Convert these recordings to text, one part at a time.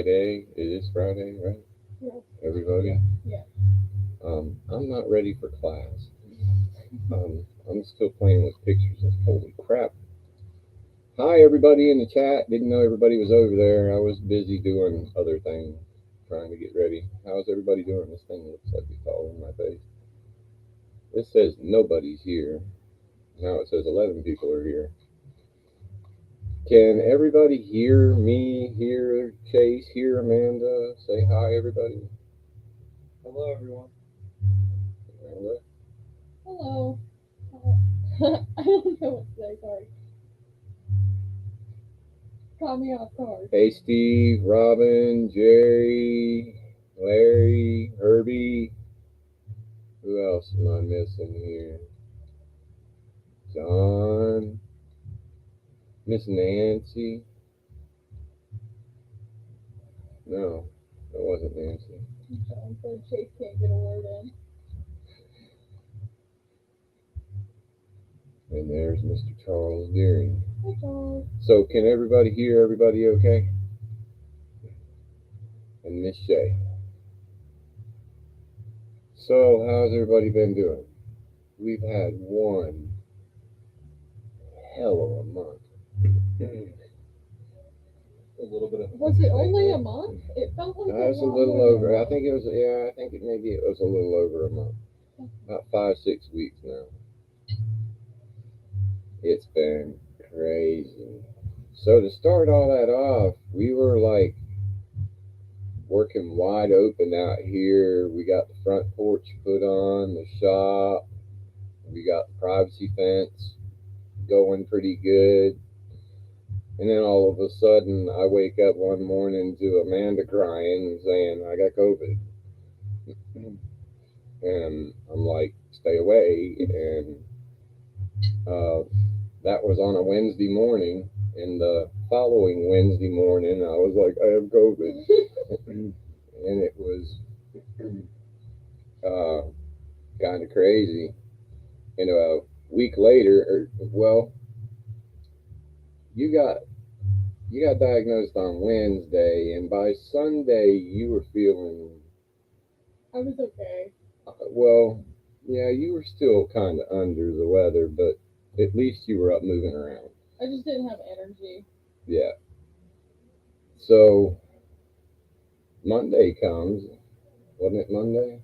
Friday. It is Friday, right? Yeah. Everybody? Yeah. I'm not ready for class. I'm still playing with pictures. Holy crap. Hi, everybody in the chat. Didn't know everybody was over there. I was busy doing other things, trying to get ready. How's everybody doing? This thing looks like it's all in my face. It says nobody's here. Now it says 11 people are here. Can everybody hear me, hear Chase, hear Amanda? Say hi, everybody. Hello, everyone. Amanda? Hello. I don't know what to say. Sorry. Caught me off guard. Hey, Steve, Robin, Jerry, Larry, Herbie. Who else am I missing here? John, Miss Nancy. No, that wasn't Nancy. John said Chase can't get a word in. And there's Mr. Charles Deering. Hey, Charles. So, can everybody hear everybody okay? And Miss Shay. So, how's everybody been doing? We've had one hell of a month. A little bit of. Was it only a month? It felt like That's a lot little more than over. a I month. think it was. Yeah, I think maybe it was a little over a month. About 5-6 weeks now. It's been crazy. So to start all that off, we were like working wide open out here. We got the front porch put on, the shop. We got the privacy fence going pretty good. And then all of a sudden, I wake up one morning to Amanda crying and saying, I got COVID. And I'm like, stay away. And that was on a Wednesday morning. And the following Wednesday morning, I was like, I have COVID. And it was kind of crazy. And a week later, you got diagnosed on Wednesday, and by Sunday you were feeling I was okay. well. Yeah, you were still kind of under the weather, but at least you were up moving around. I just didn't have energy. Yeah. So Monday comes, wasn't it Monday?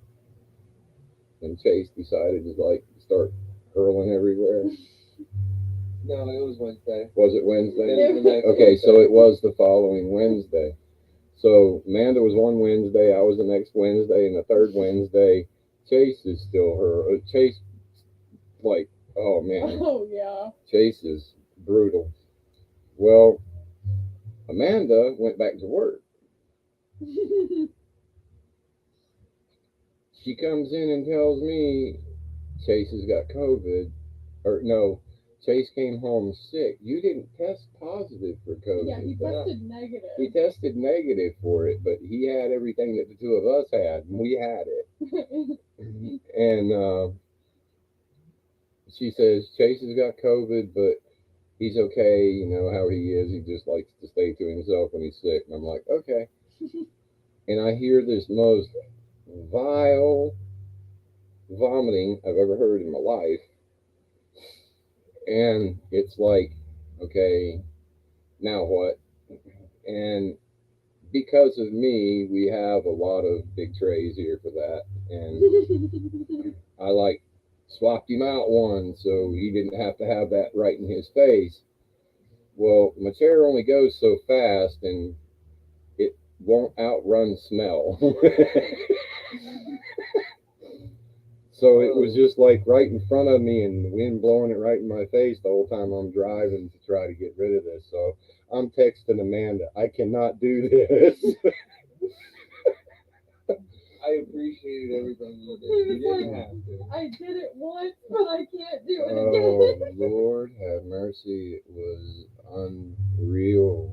And Chase decided to like start hurling everywhere. No, it was Wednesday. Was it Wednesday? It was the next Okay, Wednesday. so it was the following Wednesday. So Amanda was one Wednesday, I was the next Wednesday, and the third Wednesday, Chase is still her. Chase, like, oh man, Oh, yeah. Chase is brutal. Well, Amanda went back to work. She comes in and tells me Chase has got COVID. Or no, Chase came home sick. You didn't test positive for COVID. Yeah, he tested negative. He tested negative for it, but he had everything that the two of us had, and we had it. And she says Chase has got COVID, but he's okay. You know how he is. He just likes to stay to himself when he's sick. And I'm like, okay. And I hear this most vile vomiting I've ever heard in my life. And it's like, okay, now what? And because of me, we have a lot of big trays here for that. And I like swapped him out one so he didn't have to have that right in his face. Well, my chair only goes so fast and it won't outrun smell. So it was just like right in front of me and the wind blowing it right in my face the whole time I'm driving to try to get rid of this. So I'm texting Amanda, I cannot do this. I appreciated everything you did. You didn't have to. I did it once, but I can't do it Oh, again. Lord have mercy. It was unreal.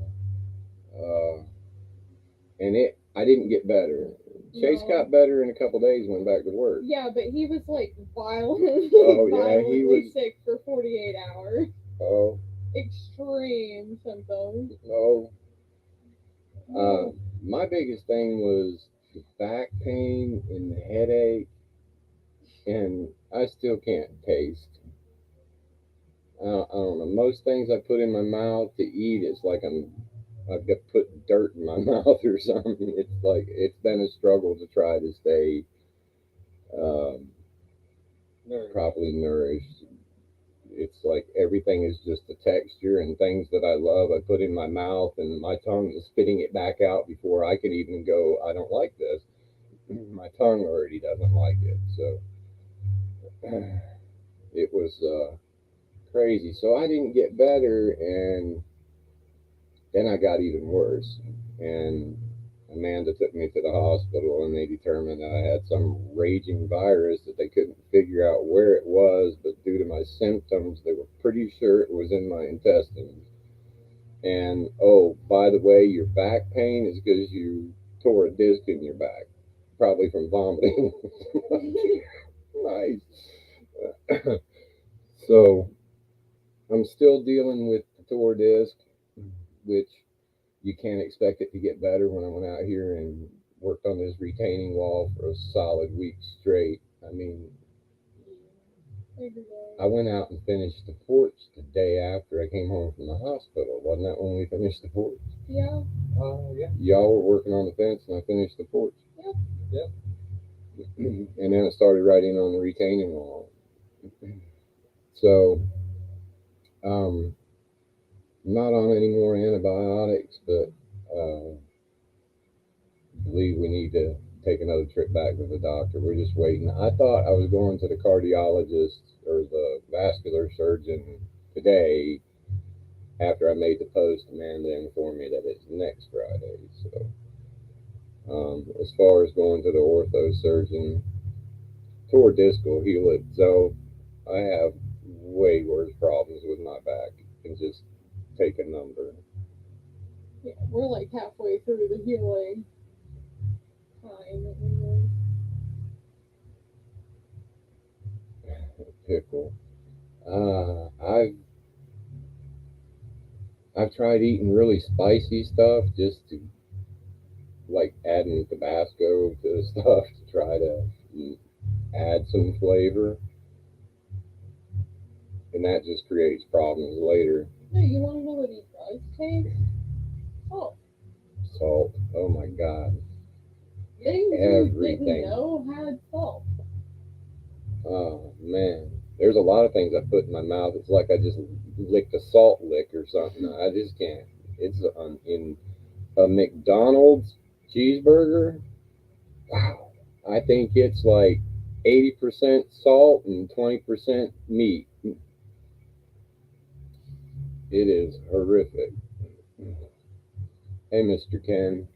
And I didn't get better. Chase No. got better in a couple days, went back to work. Yeah, but he was like violently, Oh, yeah, he violently was- sick for 48 hours. Oh, Extreme symptoms. no. My biggest thing was the back pain and the headache, and I still can't taste. I don't know. Most things I put in my mouth to eat, it's like I've got put dirt in my mouth or something. It's like it's been a struggle to try to stay um, No. properly nourished. It's like everything is just the texture and things that I love. I put in my mouth, and my tongue is spitting it back out before I can even go. I don't like this. My tongue already doesn't like it, so it was crazy. So I didn't get better, and then I got even worse. And Amanda took me to the hospital, and they determined that I had some raging virus that they couldn't figure out where it was, but due to my symptoms, they were pretty sure it was in my intestines. And oh, by the way, your back pain is because you tore a disc in your back, probably from vomiting. Nice. So I'm still dealing with the tore disc, which you can't expect it to get better when I went out here and worked on this retaining wall for a solid week straight. I mean, Every day. I went out and finished the porch the day after I came home from the hospital. Wasn't that when we finished the porch? Yeah. Oh, yeah. Y'all were working on the fence and I finished the porch. Yep. Yep. And then I started writing on the retaining wall. So, um, not on any more antibiotics, but believe we need to take another trip back to the doctor. We're just waiting. I thought I was going to the cardiologist or the vascular surgeon today after I made the post. Amanda informed me that it's next Friday. So, as far as going to the ortho surgeon, tore disc will heal it. So, I have way worse problems with my back than just take a number. Yeah, we're like halfway through the healing time. Anyway. Pickle. I've tried eating really spicy stuff just to like adding Tabasco to the stuff to try to add some flavor, and that just creates problems later. No, you want to know what it does taste? Oh, Salt. Oh my God. things you Everything. didn't know had salt. Oh man. There's a lot of things I put in my mouth. It's like I just licked a salt lick or something. I just can't. It's in a McDonald's cheeseburger. Wow. I think it's like 80% salt and 20% meat. It is horrific. Hey, Mr. Ken.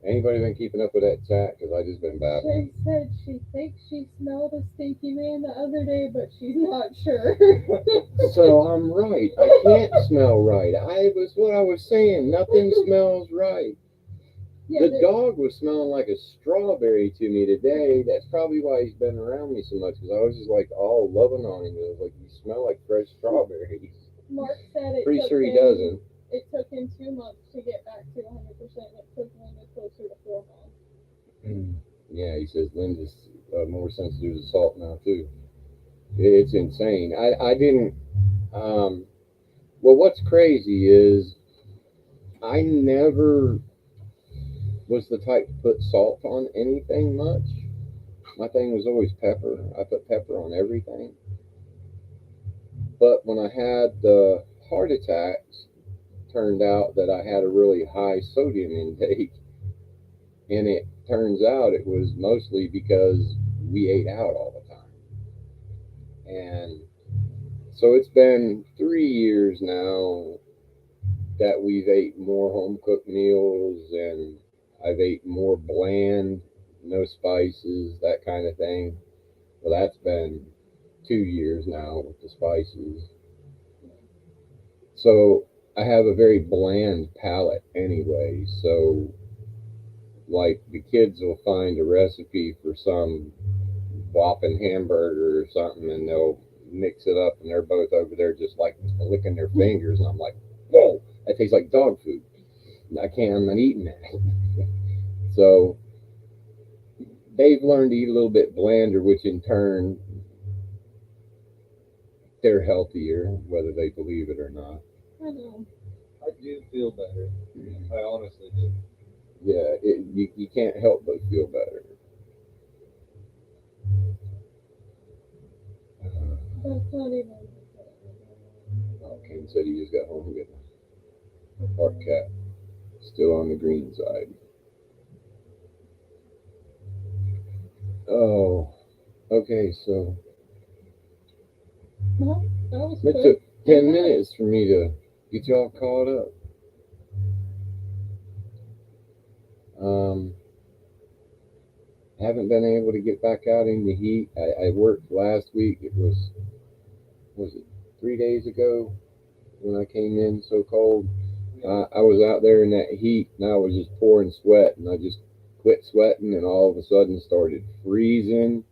Anybody been keeping up with that chat? Because I just been babbling. She said she thinks she smelled a stinky man the other day, but she's not sure. So I'm right. I can't smell right. I was what I was saying. Nothing smells right. Yeah, The dog was smelling like a strawberry to me today. That's probably why he's been around me so much. Because I was just like all loving on him. It was like, you smell like fresh strawberries. Mark said it Pretty took sure he him, doesn't. It took him 2 months to get back to 100%. And it took Linda closer to 4 months. Yeah, he says Linda's more sensitive to salt now too. It's insane. I didn't. Well, what's crazy is I never was the type to put salt on anything much. My thing was always pepper. I put pepper on everything. But when I had the heart attacks, turned out that I had a really high sodium intake, and it turns out it was mostly because we ate out all the time. And so it's been 3 years now that we've ate more home cooked meals, and I've ate more bland, no spices, that kind of thing. Well, that's been 2 years now with the spices. So I have a very bland palate anyway. So like the kids will find a recipe for some whopping hamburger or something, and they'll mix it up, and they're both over there just like licking their fingers, and I'm like, whoa, that tastes like dog food. I'm not eating that. So they've learned to eat a little bit blander, which in turn they're healthier, whether they believe it or not. I know. I do feel better. I honestly do. Yeah, you can't help but feel better. That's not even. Oh, Ken said he just got home again. Park cat still on the green side. Oh, okay. So Well, that was it quick. took 10 minutes for me to get y'all caught up. Um, haven't been able to get back out in the heat. I worked last week. Was it 3 days ago when I came in so cold? I was out there in that heat and I was just pouring sweat, and I just quit sweating and all of a sudden started freezing,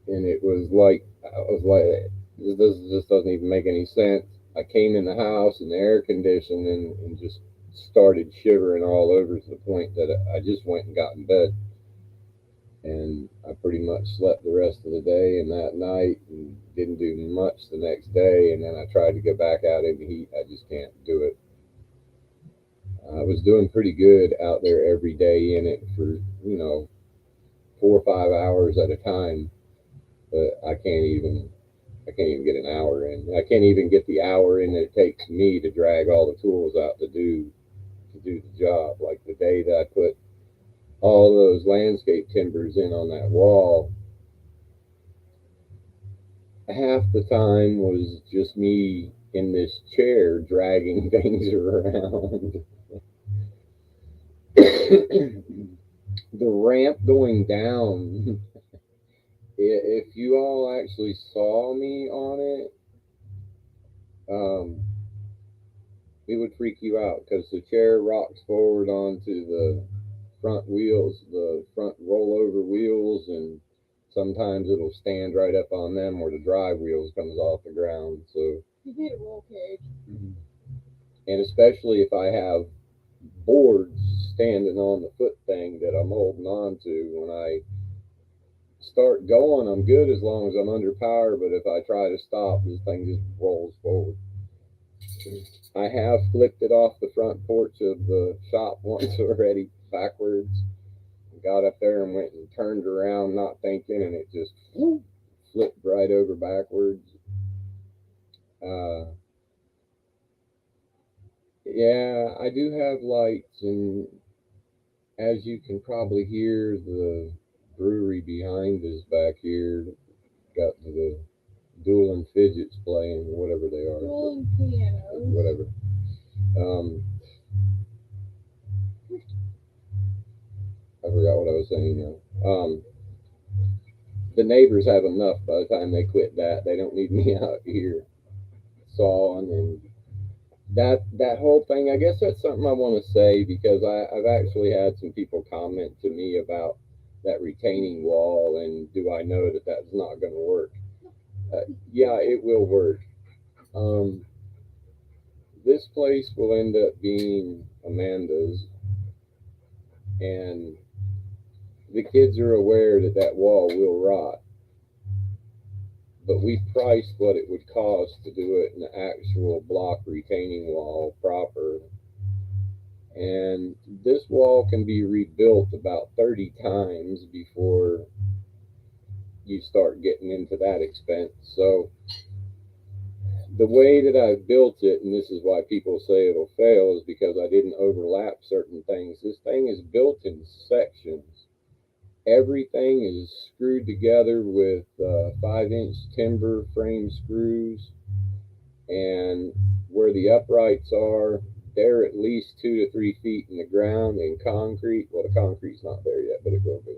and it was like I was like, this just doesn't even make any sense. I came in the house and the air conditioning and just started shivering all over to the point that I just went and got in bed, and I pretty much slept the rest of the day and that night and didn't do much the next day, and then I tried to get back out in the heat. I just can't do it. I was doing pretty good out there every day in it for 4 or 5 hours at a time, but I can't even get an hour in. I can't even get the hour in that it takes me to drag all the tools out to do the job. Like the day that I put all those landscape timbers in on that wall, half the time was just me in this chair dragging things around. The ramp going down, if you all actually saw me on it, um, it would freak you out because the chair rocks forward onto the front wheels, the front rollover wheels, and sometimes it'll stand right up on them where the drive wheels comes off the ground. So, You need a roll cage. and especially if I have boards standing on the foot thing that I'm holding on to, when I start going, I'm good as long as I'm under power. But if I try to stop, this thing just rolls forward. I have flipped it off the front porch of the shop once already backwards. Got up there and went and turned around, not thinking, and it just flipped right over backwards. Uh, yeah, I do have lights, and as you can probably hear, the brewery behind us back here got the dueling fidgets playing, whatever they are. Rolling pianos. Whatever. I forgot what I was saying now. The neighbors have enough by the time they quit that. They don't need me out here sawing and that whole thing. I guess that's something I want to say because I've actually had some people comment to me about that retaining wall, and do I know that that's not going to work? Yeah, it will work. Um, this place will end up being Amanda's, and the kids are aware that that wall will rot, but we priced what it would cost to do it in an actual block retaining wall proper. And this wall can be rebuilt about 30 times before you start getting into that expense. So the way that I've built it, and this is why people say it'll fail, is because I didn't overlap certain things. This thing is built in sections. Everything is screwed together with 5-inch timber frame screws, and where the uprights are, they're at least 2 to 3 feet in the ground in concrete. Well, the concrete's not there yet, but it will be.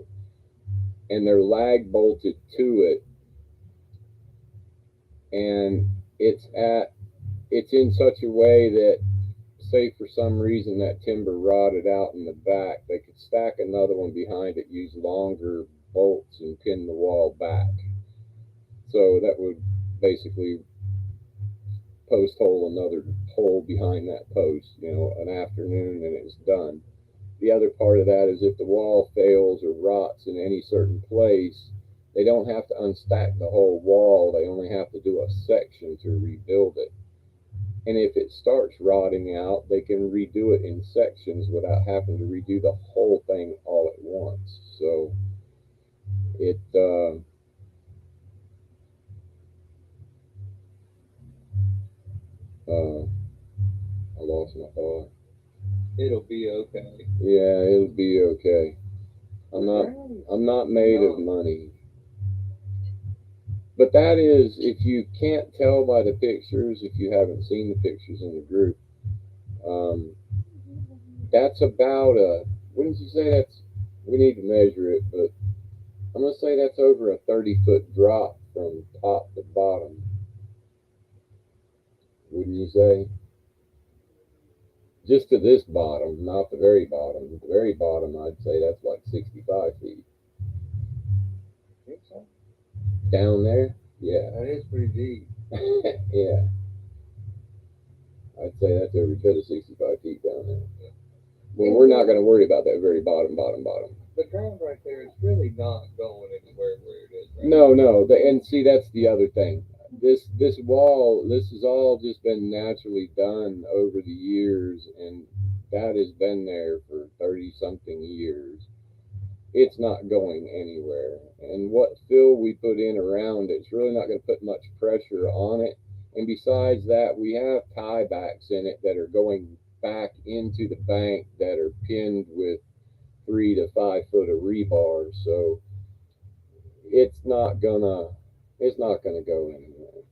And they're lag bolted to it, and it's in such a way that, say for some reason that timber rotted out in the back, they could stack another one behind it, use longer bolts, and pin the wall back. So that would basically post hole another hole behind that post, an afternoon and it's done. The other part of that is if the wall fails or rots in any certain place, they don't have to unstack the whole wall. They only have to do a section to rebuild it. And if it starts rotting out, they can redo it in sections without having to redo the whole thing all at once. So it I lost my thought. It'll be okay. Yeah, it'll be okay. I'm not made of money. But that is, if you can't tell by the pictures, if you haven't seen the pictures in the group, that's about what did you say that's, we need to measure it, but I'm going to say that's over a 30-foot drop from top to bottom. Wouldn't you say? Just to this bottom, not the very bottom. The very bottom, I'd say that's like 65 feet. Think so? Down there? Yeah. That is pretty deep. Yeah. I'd say that's every bit of 65 feet down there. Well, we're not going to worry about that very bottom. The ground right there is really not going anywhere where it is. Right? No. And see, that's the other thing. This wall, this has all just been naturally done over the years, and that has been there for 30-something years. It's not going anywhere. And what fill we put in around it's really not going to put much pressure on it. And besides that, we have tiebacks in it that are going back into the bank that are pinned with 3 to 5 foot of rebar. So it's not gonna go anywhere.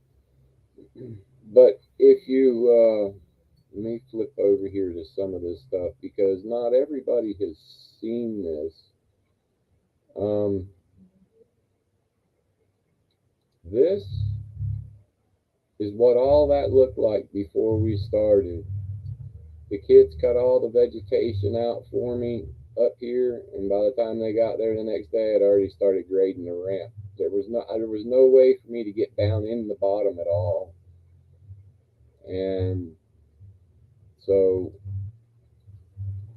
But if you let me flip over here to some of this stuff because not everybody has seen this. This is what all that looked like before we started. The kids cut all the vegetation out for me up here, and by the time they got there the next day, I'd already started grading the ramp. There was no way for me to get down in the bottom at all. And so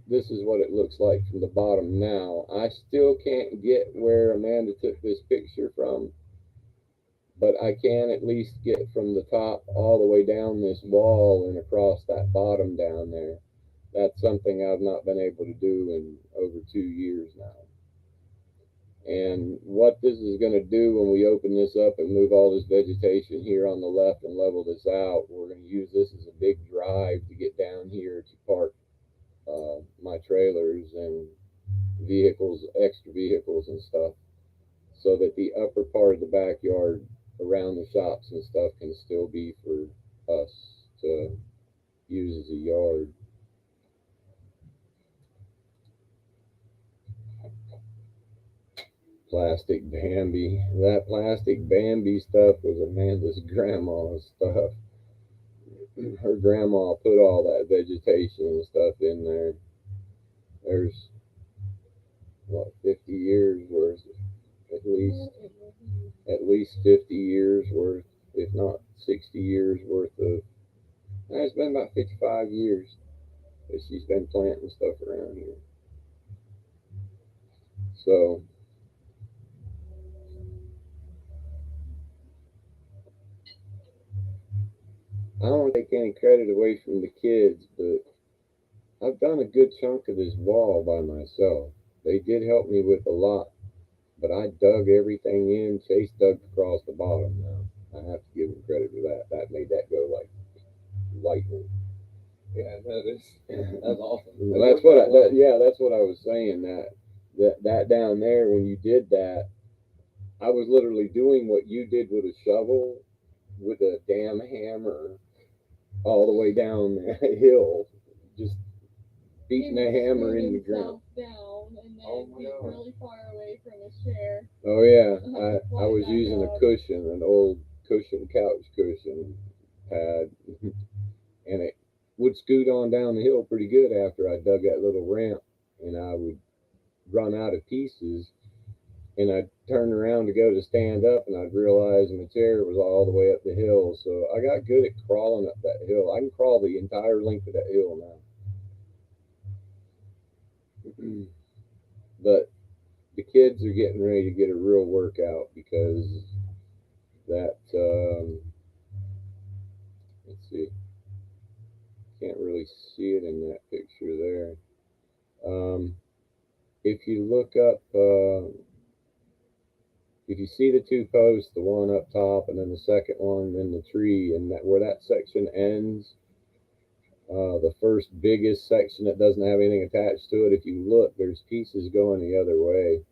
this is what it looks like from the bottom now. I still can't get where Amanda took this picture from, but I can at least get from the top all the way down this wall and across that bottom down there. That's something I've not been able to do in over 2 years now. And what this is going to do when we open this up and move all this vegetation here on the left and level this out, we're going to use this as a big drive to get down here to park my trailers and vehicles, extra vehicles and stuff, so that the upper part of the backyard around the shops and stuff can still be for us to use as a yard. Plastic Bambi. That plastic Bambi stuff was Amanda's grandma's stuff. Her grandma put all that vegetation and stuff in there. There's 50 years worth, at least 50 years worth, if not 60 years worth of. It's been about 55 years that she's been planting stuff around here. So I don't want to take any credit away from the kids, but I've done a good chunk of this wall by myself. They did help me with a lot, but I dug everything in. Chase dug across the bottom now. I have to give him credit for that. That made that go like lightning. Yeah, that's awesome. Well, that's what I was saying. That down there, when you did that, I was literally doing what you did with a shovel, with a damn hammer, all the way down that hill, just beating a hammer in the ground. Down and then get really far away from his chair. Oh yeah, I was using a cushion, an old couch cushion pad, and it would scoot on down the hill pretty good after I dug that little ramp, and I would run out of pieces, and I'd turn around to go to stand up, and I'd realize my chair was all the way up the hill. So I got good at crawling up that hill. I can crawl the entire length of that hill now. But the kids are getting ready to get a real workout because that, let's see, can't really see it in that picture there. If you look up, if you see the two posts, the one up top and then the second one, then the tree, and that where that section ends, the first biggest section that doesn't have anything attached to it, if you look, there's pieces going the other way.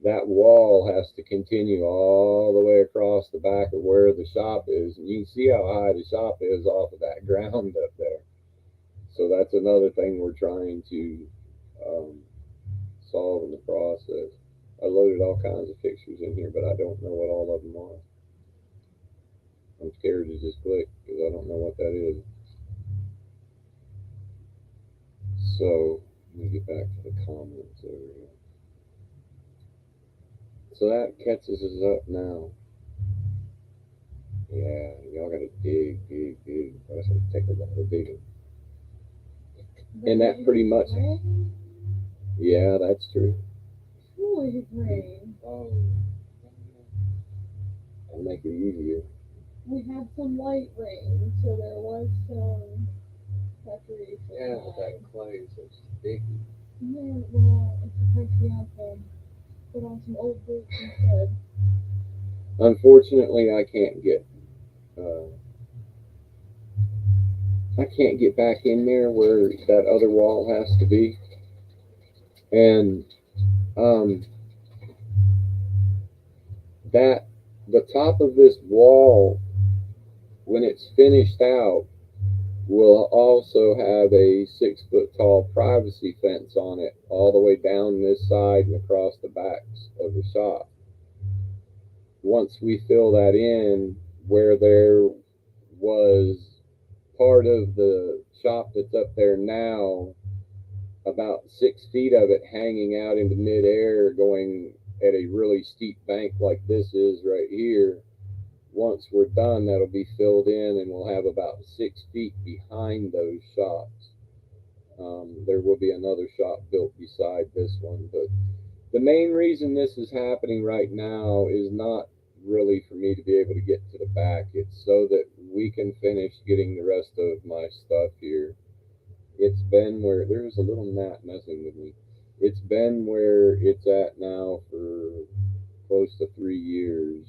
That wall has to continue all the way across the back of where the shop is. And you can see how high the shop is off of that ground up there. So that's another thing we're trying to solve in the process. I loaded all kinds of pictures in here, but I don't know what all of them are. I'm scared to just click because I don't know what that is. So let me get back to the comments over here. So that catches us up now. Yeah, y'all gotta dig. That's gonna take a lot of digging. And that pretty much, yeah, that's true. Truly rain. Oh, That'll make it easier. We had some light rain, so there was some preparation. yeah, but that clay is so sticky. Yeah, well, it's supposed to be out there. Put on some old boots instead. Unfortunately, I can't get back in there where that other wall has to be. And that the top of this wall, when it's finished out, will also have a 6-foot tall privacy fence on it all the way down this side and across the backs of the shop. Once we fill that in, where there was part of the shop that's up there now, about 6 feet of it hanging out into midair, going at a really steep bank like this is right here. Once we're done, that'll be filled in, and we'll have about 6 feet behind those shops. There will be another shop built beside this one, but the main reason this is happening right now is not really for me to be able to get to the back. It's so that we can finish getting the rest of my stuff here. It's been where there's a little gnat messing with me. It's been where it's at now for close to 3 years,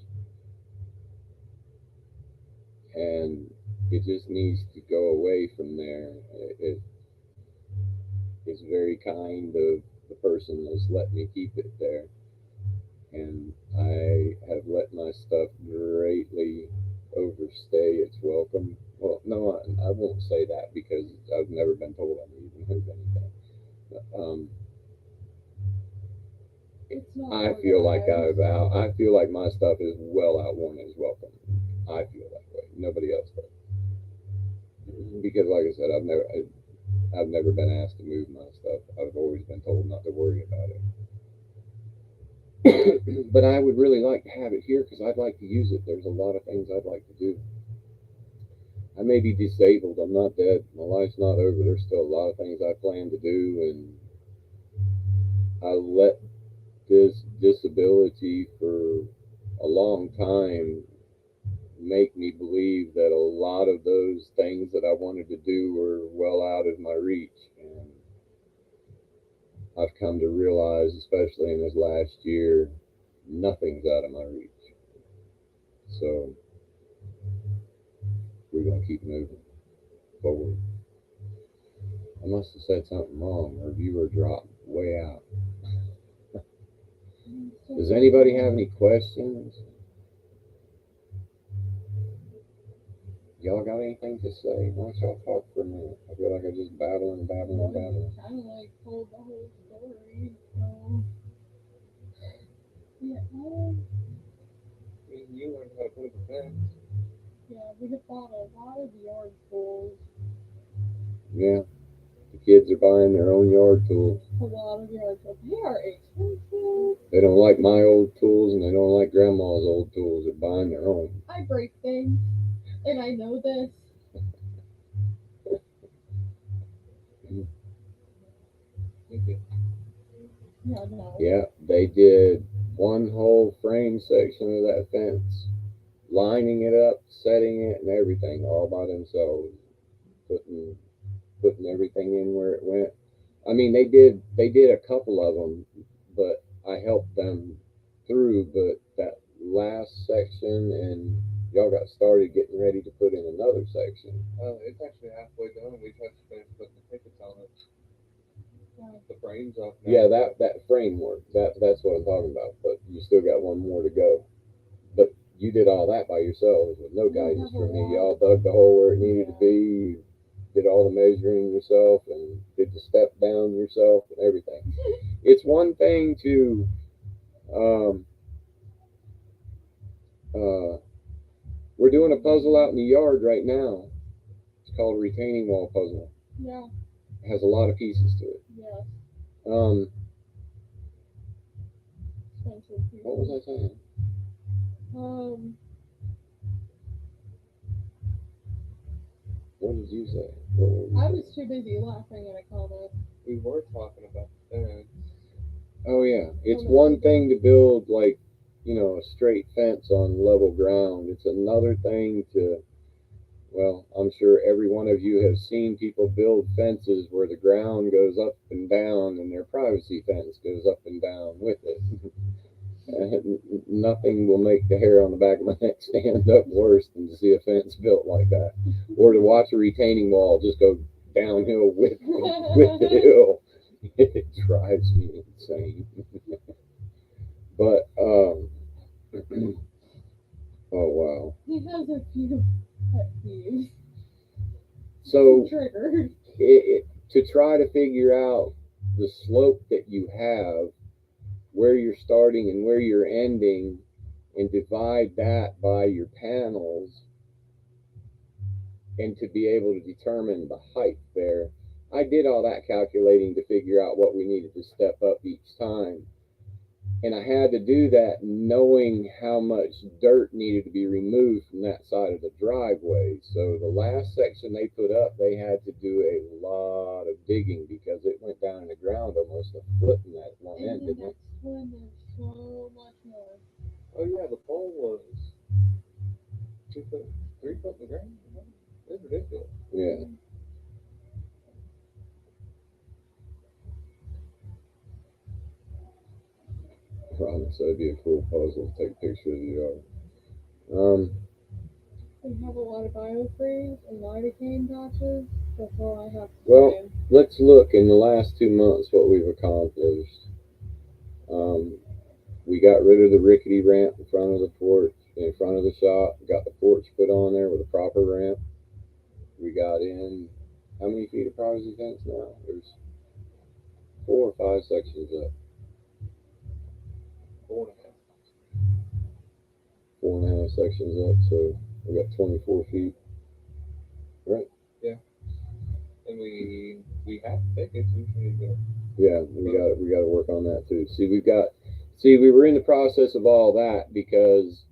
and it just needs to go away from there. It's very kind of the person that's let me keep it there, and I have let my stuff greatly overstay its welcome. Well, no, I won't say that because I've never been told I even heard anything. But, It's not I feel like organized. I feel like my stuff is well outworn its welcome. I feel that way. Nobody else does. Because, like I said, I've never been asked to move my stuff. I've always been told not to worry about it. But I would really like to have it here because I'd like to use it. There's a lot of things I'd like to do. I may be disabled. I'm not dead. My life's not over. There's still a lot of things I plan to do, and I let this disability for a long time make me believe that a lot of those things that I wanted to do were well out of my reach. And I've come to realize, especially in this last year, nothing's out of my reach. So we're going to keep moving forward. I must have said something wrong. Our viewer dropped way out. Does anybody have any questions? Y'all got anything to say? Why don't y'all talk for a minute? I feel like I'm just babbling. Kind of like told the whole story. So yeah, You learned how to put up a fence. yeah, we have bought a lot of yard tools. Yeah, the kids are buying their own yard tools. A lot of yard tools. They are expensive. They don't like my old tools, and they don't like Grandma's old tools. They're buying their own. I break things, and I know this. Okay. Yeah, no. Yeah, they did one whole frame section of that fence, lining it up, setting it, and everything all by themselves, putting everything in where it went. I mean, they did a couple of them, but I helped them through. But that last section, and y'all got started getting ready to put in another section. It's actually halfway done. We just finished putting the tickets on it. The frames up now. Yeah, that framework. That's what I'm talking about. But you still got one more to go. But you did all that by yourselves with no guidance from me. Y'all dug the hole where it needed to be. Did all the measuring yourself and did the step down yourself and everything. It's one thing to we're doing a puzzle out in the yard right now. It's called a retaining wall puzzle. Yeah. It has a lot of pieces to it. Yes. What was I saying? What did you say? I was too busy laughing at a comment. We were talking about the fence. Oh yeah, it's one thing to build like, you know, a straight fence on level ground. It's another thing to, well, I'm sure every one of you has seen people build fences where the ground goes up and down and their privacy fence goes up and down with it. Nothing will make the hair on the back of my neck stand up worse than to see a fence built like that, or to watch a retaining wall just go downhill with the hill. It drives me insane. But oh wow. He has a few pet peeves. So Triggered. To try to figure out the slope that you have, where you're starting and where you're ending, and divide that by your panels, and to be able to determine the height there. I did all that calculating to figure out what we needed to step up each time. And I had to do that knowing how much dirt needed to be removed from that side of the driveway. So the last section they put up, they had to do a lot of digging because it went down in the ground almost a foot in that one end, And the didn't it? next one, there's so much more. Oh yeah, the pole was 2 foot, 3 foot in the ground. It's ridiculous. Yeah. I promise that'd be a cool puzzle to take pictures of the yard. We have a lot of biofreeze and lidocaine patches. That's all I have to Well, say. let's look in the last 2 months what we've accomplished. We got rid of the rickety ramp in front of the porch, in front of the shop. Got the porch put on there with a proper ramp. We got in, how many feet of privacy fence now? There's 4 or 5 sections up. 4.5. 4.5 sections up, so we got 24 feet. Right? Yeah. And we have tickets. We just need to. Yeah, we got to work on that too. We were in the process of all that because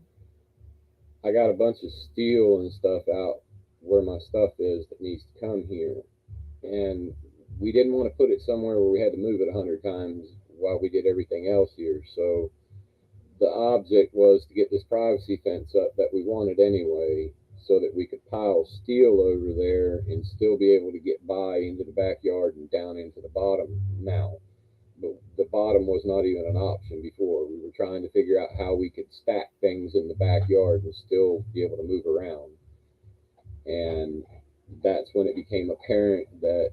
I got a bunch of steel and stuff out where my stuff is that needs to come here, and we didn't want to put it somewhere where we had to move it 100 times while we did everything else here. So the object was to get this privacy fence up that we wanted anyway, so that we could pile steel over there and still be able to get by into the backyard and down into the bottom now. But the bottom was not even an option before. We were trying to figure out how we could stack things in the backyard and still be able to move around. And that's when it became apparent that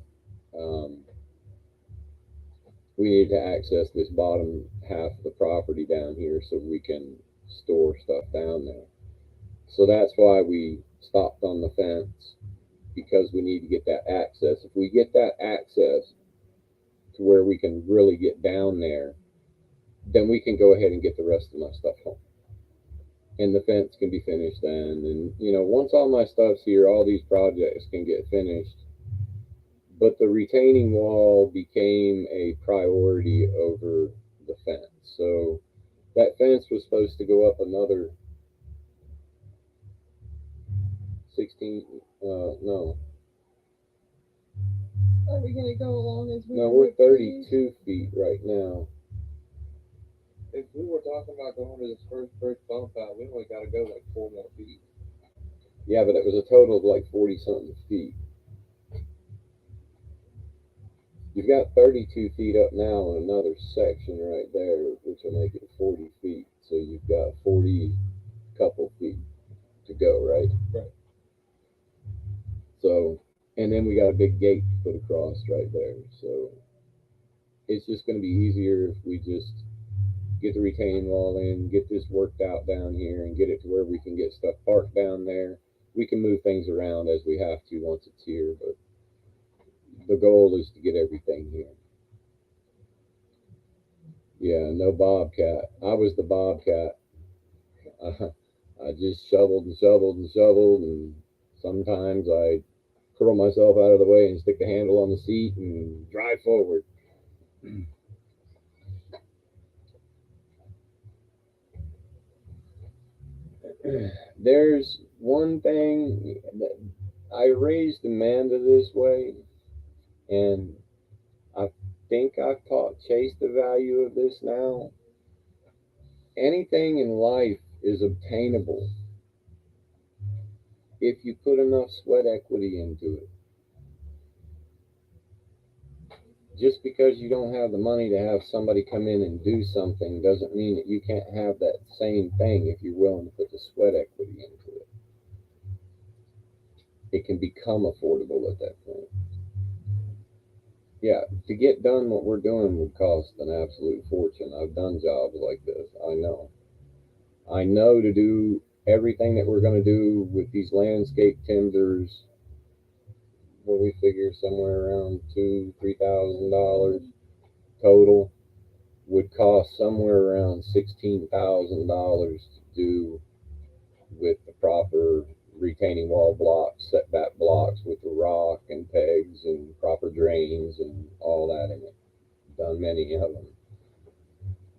we needed to access this bottom half of the property down here so we can store stuff down there. So that's why we stopped on the fence, because we need to get that access. If we get that access to where we can really get down there, then we can go ahead and get the rest of my stuff home. And the fence can be finished then. And, you know, once all my stuff's here, all these projects can get finished. But the retaining wall became a priority over the fence. So that fence was supposed to go up another 16, no, Are we gonna go along as we? no, remove we're trees? 32 feet right now. If we were talking about going to this first brick bump out, we only gotta go like 4 more feet. Yeah, but it was a total of like 40 something feet. You've got 32 feet up now and another section right there, which will make it 40 feet. So you've got 40 couple feet to go, right? Right. So, and then we got a big gate to put across right there. So it's just going to be easier if we just get the retaining wall in, get this worked out down here, and get it to where we can get stuff parked down there. We can move things around as we have to once it's here, but the goal is to get everything here. Yeah, no bobcat. I was the bobcat. I just shoveled and shoveled and shoveled, and sometimes I curl myself out of the way and stick the handle on the seat and drive forward. There's one thing that I raised Amanda this way, and I think I've taught Chase the value of this now. Anything in life is obtainable if you put enough sweat equity into it. Just because you don't have the money to have somebody come in and do something doesn't mean that you can't have that same thing if you're willing to put the sweat equity into it. It can become affordable at that point. Yeah, to get done what we're doing would cost an absolute fortune. I've done jobs like this. I know. I know to do everything that we're going to do with these landscape timbers, what we figure somewhere around $2,000-3,000 total, would cost somewhere around $16,000 to do with the proper retaining wall blocks, setback blocks with the rock and pegs and proper drains and all that in it. Done many of them.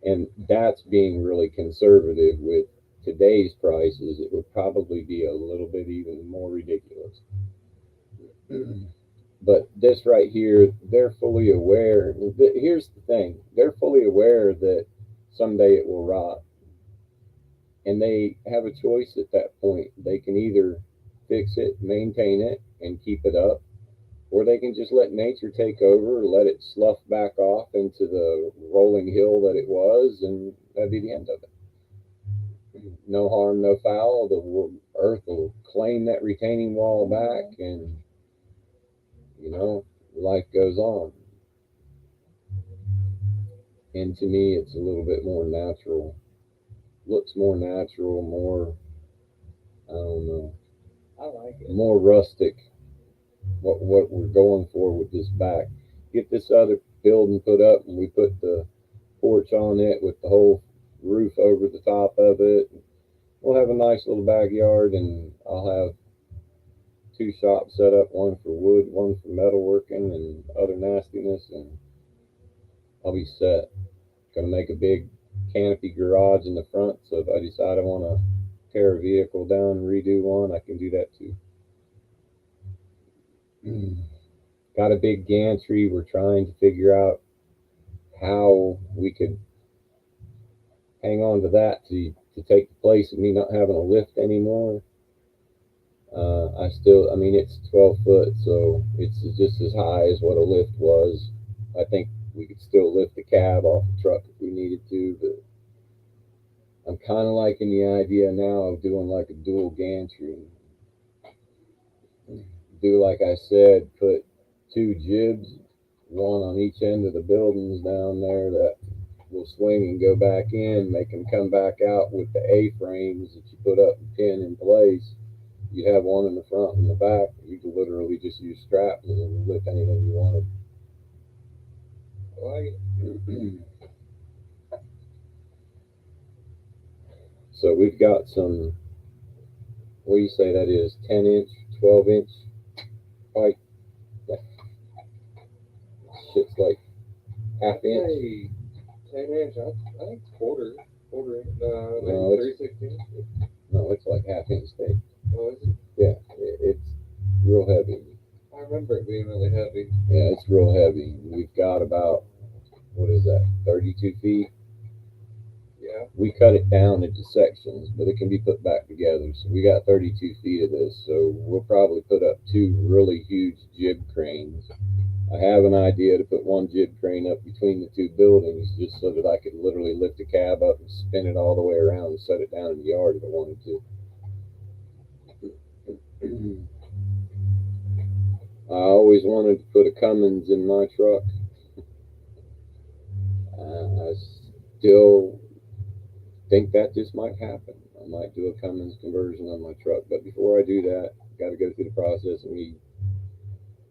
And that's being really conservative. With today's prices, it would probably be a little bit even more ridiculous. But this right here, they're fully aware. Here's the thing, they're fully aware that someday it will rot. And they have a choice at that point. They can either fix it, maintain it, and keep it up, or they can just let nature take over, let it slough back off into the rolling hill that it was, and that'd be the end of it. No harm, no foul. The earth will claim that retaining wall back, and life goes on. And to me, it's a little bit more natural. Looks more natural, more, I don't know, I like it. more rustic. What we're going for with this back. Get this other building put up, and we put the porch on it with the whole roof over the top of it. We'll have a nice little backyard, and I'll have 2 shops set up, one for wood, one for metalworking and other nastiness, and I'll be set. Gonna make a big canopy garage in the front, so if I decide I want to tear a vehicle down and redo one, I can do that too. Got a big gantry. We're trying to figure out how we could hang on to that to take the place of me not having a lift anymore. I mean, it's 12 foot, so it's just as high as what a lift was. I think we could still lift the cab off the truck if we needed to, but I'm kind of liking the idea now of doing like a dual gantry. Do like I said, put 2 jibs, one on each end of the buildings down there that will swing and go back in, make them come back out with the A-frames that you put up and pin in place. You'd have one in the front and the back. You could literally just use straps and lift anything you wanted. So we've got some, what do you say that is, 10-inch, 12-inch pipe? That shit's like half inch. Hey, 10 inch. I think it's quarter. No, Maybe it's- 3/16. No, it's like half-inch thick. Oh, is it? Yeah, it's real heavy. I remember it being really heavy. Yeah, it's real heavy. We've got about, what is that, 32 feet? Yeah. We cut it down into sections, but it can be put back together. So we got 32 feet of this. So we'll probably put up 2 really huge jib cranes. I have an idea to put one jib crane up between the 2 buildings just so that I could literally lift the cab up and spin it all the way around and set it down in the yard if I wanted to. I always wanted to put a Cummins in my truck. I still think that this might happen. I might do a Cummins conversion on my truck, but before I do that, got to go through the process of me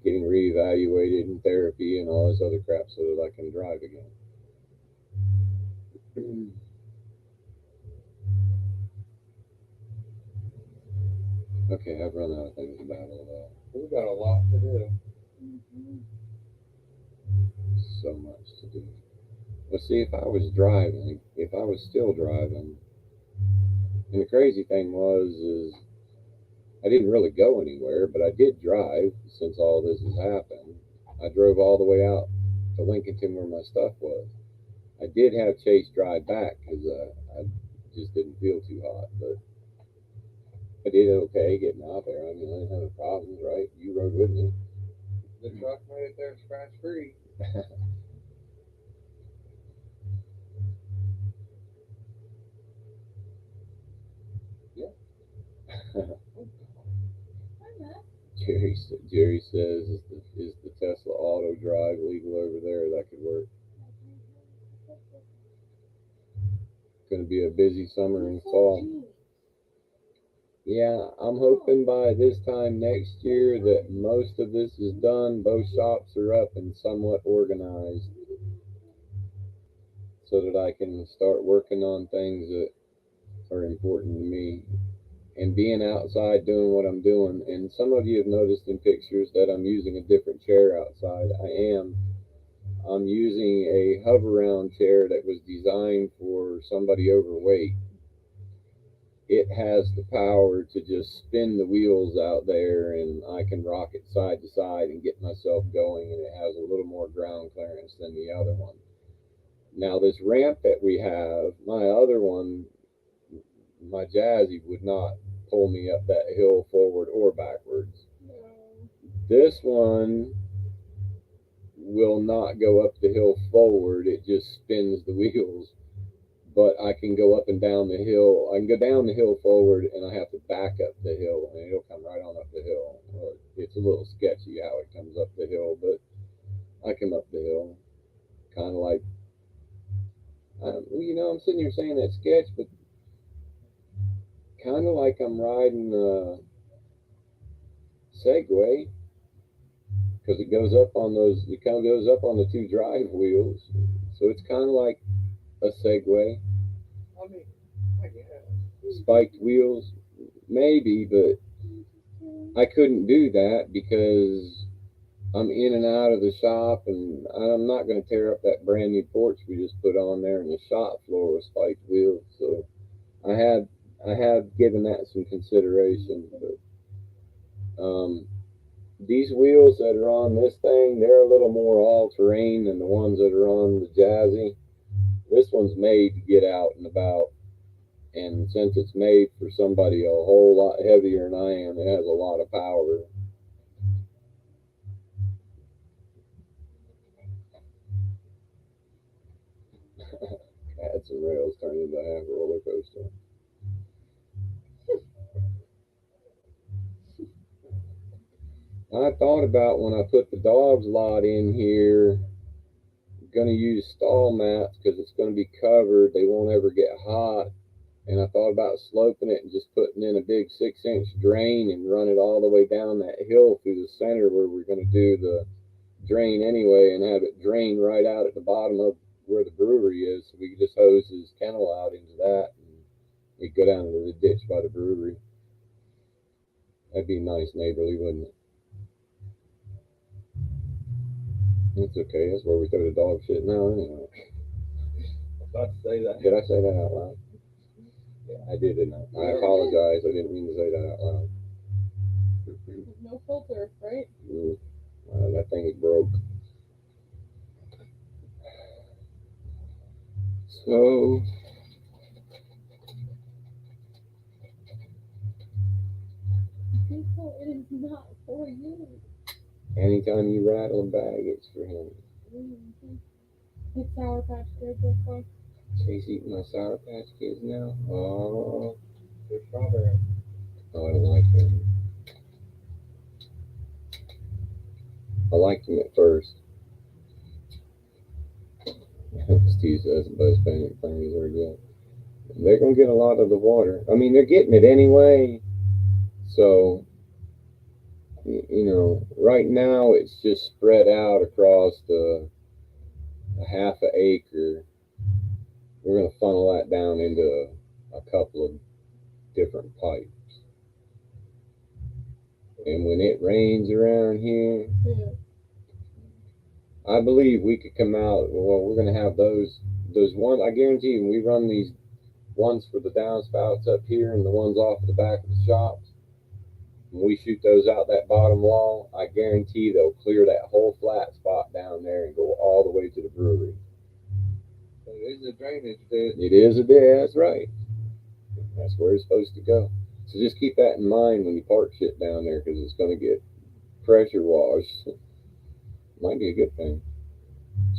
getting reevaluated in therapy and all this other crap so that I can drive again. Okay, I've run out of things to battle about. We've got a lot to do. So much to do. Well, see, if I was driving, if I was still driving, and the crazy thing is I didn't really go anywhere, but I did drive since all this has happened. I drove all the way out to Lincolnton where my stuff was. I did have Chase drive back because I just didn't feel too hot, but I did okay getting out there. I mean, I didn't have any problems, right? You rode with me. The truck made it there scratch free. Jerry says, is the Tesla auto drive legal over there? That could work. Going to be a busy summer and fall. Yeah, I'm hoping by this time next year that most of this is done. Both shops are up and somewhat organized so that I can start working on things that are important to me and being outside doing what I'm doing. And some of you have noticed in pictures that I'm using a different chair outside. I'm using a hover round chair that was designed for somebody overweight. It has the power to just spin the wheels out there and I can rock it side to side and get myself going, and it has a little more ground clearance than the other one. Now this ramp that we have, my other one, my Jazzy would not pull me up that hill forward or backwards. This one will not go up the hill forward, it just spins the wheels. But I can go up and down the hill. I can go down the hill forward and I have to back up the hill and it'll come right on up the hill. It's a little sketchy how it comes up the hill, but I come up the hill. Kind of like, I'm sitting here saying that sketch, but kind of like I'm riding a Segway, because it goes up on those, it kind of goes up on the 2 drive wheels. So it's kind of like a Segway. I mean, I guess. Spiked wheels, maybe, but I couldn't do that because I'm in and out of the shop, and I'm not going to tear up that brand new porch we just put on there in the shop floor with spiked wheels. So I have given that some consideration, but these wheels that are on this thing, they're a little more all-terrain than the ones that are on the Jazzy. This one's made to get out and about, and since it's made for somebody a whole lot heavier than I am, it has a lot of power. Cats and rails turn into a half roller coaster. I thought about when I put the dogs lot in here, going to use stall mats because it's going to be covered. They won't ever get hot. And I thought about sloping it and just putting in a big 6-inch drain and run it all the way down that hill through the center where we're going to do the drain anyway, and have it drain right out at the bottom of where the brewery is. So we could just hose his kennel out into that and he'd go down into the ditch by the brewery. That'd be nice neighborly, wouldn't it? It's okay. That's where we throw the dog shit now anyway. about to say that. Did I say that out loud? Yeah, I did, didn't I? I apologize. I didn't mean to say that out loud. No filter, right? That thing is broke. So, Diesel, it is not for you. anytime you rattle a bag, it's for him. It's Sour Patch Kids, that's why. Chase eating my Sour Patch Kids now? Oh, They're strawberry. I don't like them. I liked them at first. Steve says, Buzz playing his word yet. They're gonna get a lot of the water. I mean, they're getting it anyway. So, you know, right now it's just spread out across a half an acre. We're gonna funnel that down into a couple of different pipes. And when it rains around here, Yeah. I believe we could come out. Well, we're gonna have those ones. I guarantee you, when we run these ones for the downspouts up here and the ones off the back of the shops, when we shoot those out that bottom wall, I guarantee they'll clear that whole flat spot down there and go all the way to the brewery. So it is a drainage ditch. It is a day. That's right. That's where it's supposed to go. So just keep that in mind when you park shit down there, because it's going to get pressure washed. Might be a good thing.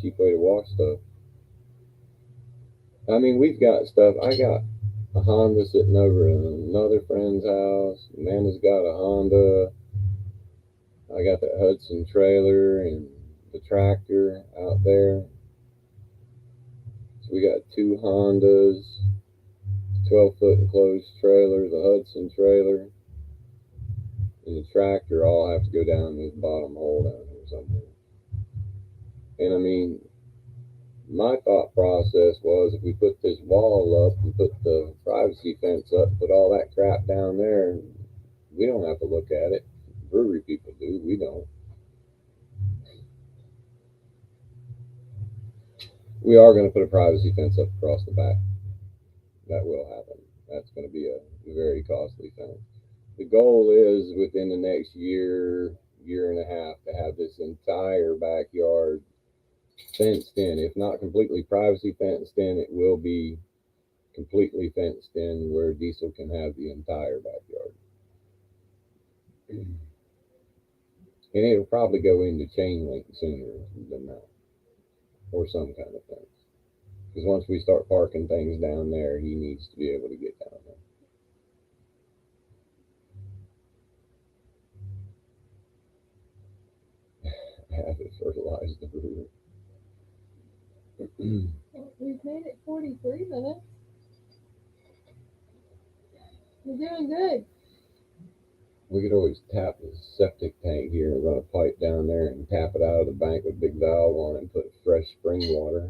Cheap way to wash stuff. I mean, we've got stuff. I got a Honda sitting over in another friend's house. Amanda's got a Honda. I got that Hudson trailer and the tractor out there. So we got two Hondas, 12-foot enclosed trailer, the Hudson trailer, and the tractor all have to go down this bottom hole down here somewhere. And I mean, my thought process was, if we put this wall up and put the privacy fence up, put all that crap down there, we don't have to look at it. Brewery people do, we don't. We are going to put a privacy fence up across the back. That will happen. That's going to be a very costly fence. The goal is within the next year, year and a half, to have this entire backyard fenced in. If not completely privacy fenced in, it will be completely fenced in where Diesel can have the entire backyard. And it'll probably go into chain link sooner than that, or some kind of fence. Because once we start parking things down there, he needs to be able to get down there. Have it fertilize the brewer. We've made it 43 minutes. We're doing good. We could always tap the septic tank here and run a pipe down there and tap it out of the bank with a big valve on it and put fresh spring water.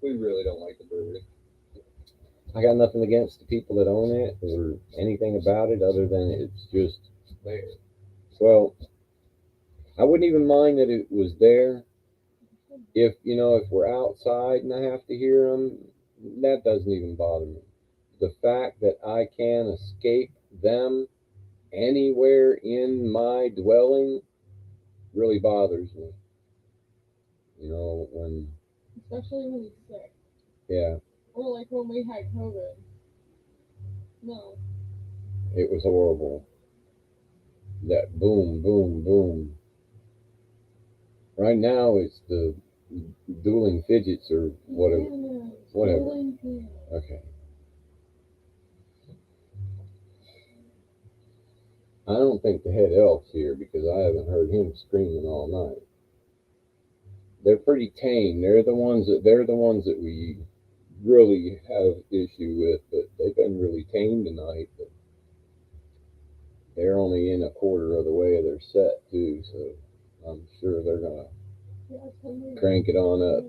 We really don't like the brewery. I got nothing against the people that own it or anything about it, other than it's just There. Well, I wouldn't even mind that it was there. If we're outside and I have to hear them, that doesn't even bother me. The fact that I can escape them anywhere in my dwelling really bothers me. When Especially when he's sick. yeah, Or like when we had COVID. No. it was horrible. That boom, boom, boom. Right now it's the dueling fidgets or whatever. Pianos, Whatever. rolling pianos. Okay. I don't think the head elf's here because I haven't heard him screaming all night. They're pretty tame. They're the ones that we really have issue with, but they've been really tame tonight. But they're only in a quarter of the way of their set too, so I'm sure they're gonna crank it on up.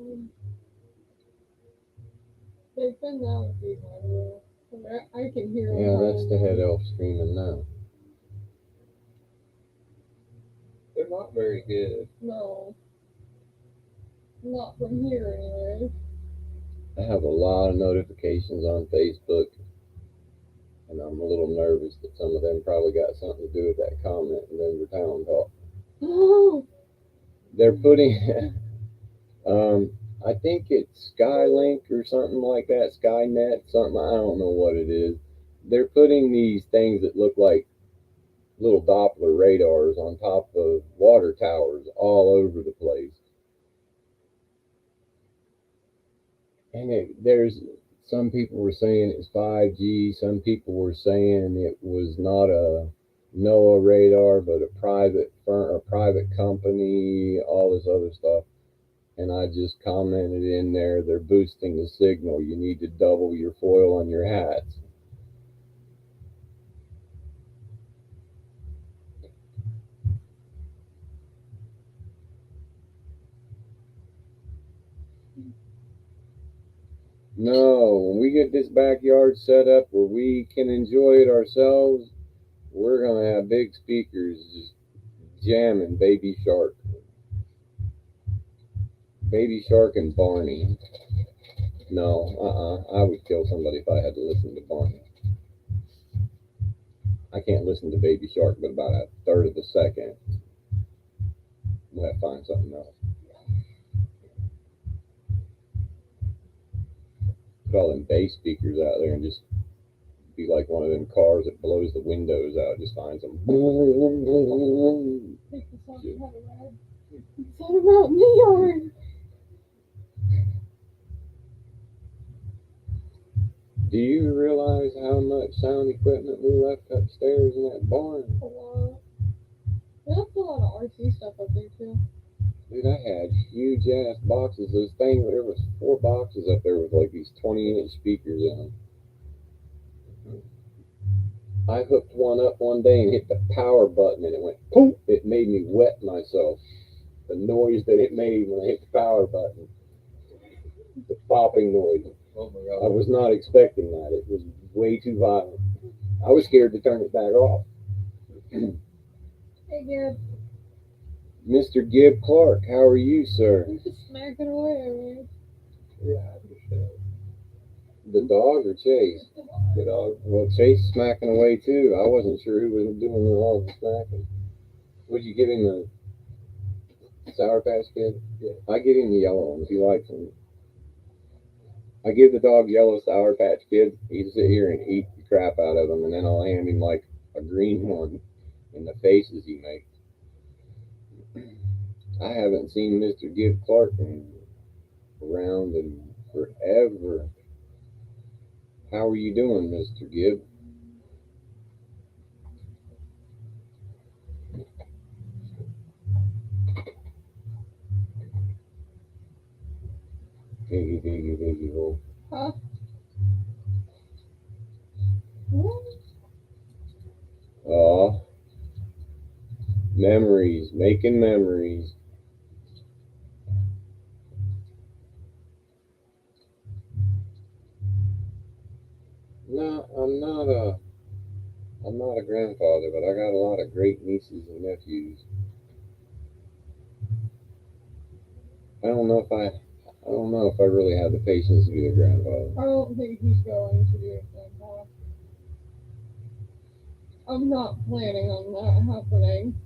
They've been down a few times. I can hear them. Yeah, that's the head elf screaming now. They're not very good. No. Not from here, anyways. I have a lot of notifications on Facebook, and I'm a little nervous that some of them probably got something to do with that comment in Denver Town Talk. Oh, They're putting, I think it's Skylink or something like that, Skynet, something, I don't know what it is. They're putting these things that look like little Doppler radars on top of water towers all over the place. And there's some people were saying it's 5G. Some people were saying it was not a NOAA radar, but a private firm, a private company, all this other stuff. And I just commented in there, they're boosting the signal. You need to double your foil on your hats. No, when we get this backyard set up where we can enjoy it ourselves, we're gonna have big speakers just jamming Baby Shark. Baby Shark and Barney. No, I would kill somebody if I had to listen to Barney. I can't listen to Baby Shark but about a third of a second. We'll have to find something else. Put all them bass speakers out there and just be like one of them cars that blows the windows out. Just find some. take the song and have a ride. It's all about neon. Do you realize how much sound equipment we left upstairs in that barn? A lot. They left a lot of RC stuff up there too. Dude, I had huge ass boxes. Those things, there was 4 boxes up there with like these 20-inch speakers in them. I hooked one up one day and hit the power button and it went poof. It made me wet myself. The noise that it made when I hit the power button. The popping noise. Oh my I god. was not expecting that. It was way too violent. I was scared to turn it back off. Hey, Garrett, Mr. Gibb Clark, how are you, sir? you just smacking away. Yeah, I understand. The dog or Chase? The dog. Well, Chase is smacking away too. I wasn't sure who was doing all the smacking. Would you give him a Sour Patch Kid? Yeah. I give him the yellow ones. He likes them. I give the dog yellow Sour Patch Kids. He'd sit here and eat the crap out of them, and then I'll hand him like a green one in the faces he makes. I haven't seen Mr. Gibb Clark around in forever. How are you doing, Mr. Gibb? Piggy, piggy, piggy, hole. Huh? What? Aw. Memories, making memories. No, I'm not a grandfather, but I got a lot of great nieces and nephews. I don't know if I really have the patience to be a grandfather. I don't think he's going to do anything. Huh? I'm not planning on that happening.